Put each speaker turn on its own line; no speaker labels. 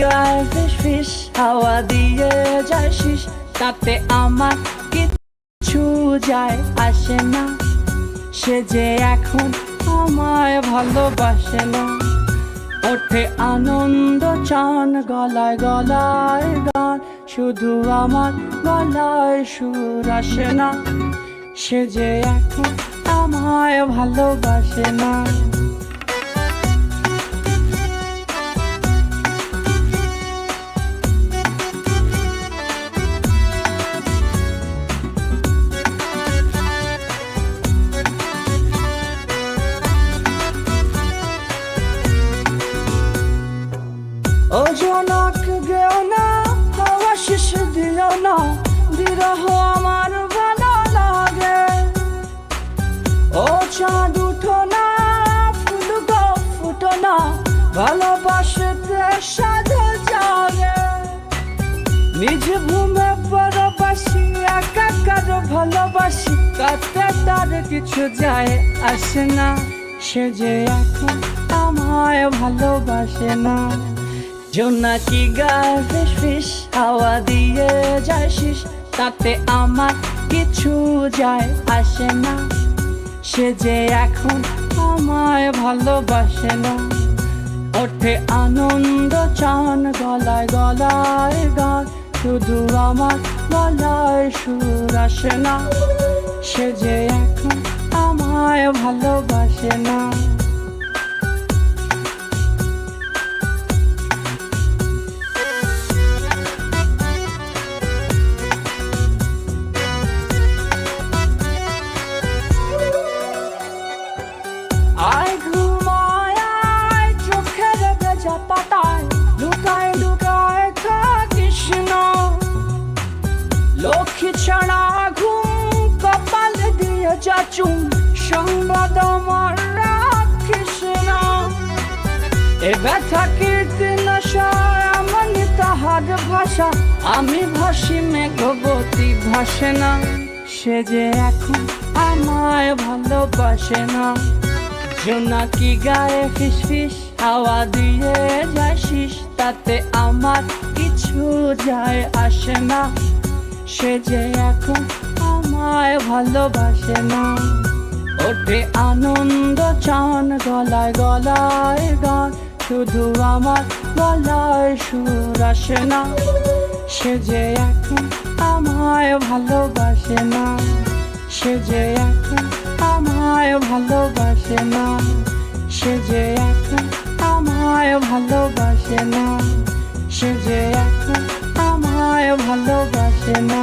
গায়ে ফিস ফিস হাওয়া দিয়ে যায় শিস, তাতে আমার কিছু যায় আসে না। সে যে এখন আমায় ভালোবাসে না। ওঠে আনন্দ চান গলায় গলায় গান, শুধু আমার গলায় সুর আসে না। সে যে এখন আমায় ভালোবাসে না। ও জনক গেও না, হাওয়া শেষ দিও না, বিরহ আমার ভালো লাগে। ও চাঁদ উঠো না, ফুল গো ফুটো না, ভালোবাসতে সাধু জাগে। নিজ ভূমে পরবাসী, একাকার ভালোবাসি, তাতে তার কিছু যায় আসে না। সে যে এখন আমায় ভালোবাসে না। জোনাকি গায়ে ফিস ফিস হাওয়া দিয়ে যায় শিস, তাতে আমার কিছু যায় আসে না। সে যে এখন আমায় ভালোবাসে না। ওঠে আনন্দ চান গলায় গলায় গান, শুধু আমার গলায় সুর আসে না। সে যে এখন আমায় ভালোবাসে না। আয় ঘুমায় আয় চোখের ভেজা পাতায়, লুকায় লুকায় থাকিস না। লক্ষ্মী ছাড়া ঘুম কপাল দিয়ে যাচুম, সংবাদ আমার রাখিস না। এ ব্যথা কীর্তন এমন তাহার ভাষা, আমি ভাসি মেঘবতী ভাসে না। সে যে এখন আমায় ভালোবাসে না। জোনাকি গায়ে ফিস ফিস হাওয়া দিয়ে যায় শিস, তাতে আমার কিছু যায় আসে না। সে যে এখন আমায় ভালোবাসে না। ওঠে আনন্দ চান গলায় গলায় গান, শুধু আমার গলায় সুর আসে না। সে যে এখন আমায় ভালোবাসে না। সে যে এখন আমায় ভালোবাসে না। সে যে এখন আমায় ভালোবাসে না। সে যে এখন আমায় ভালোবাসে না।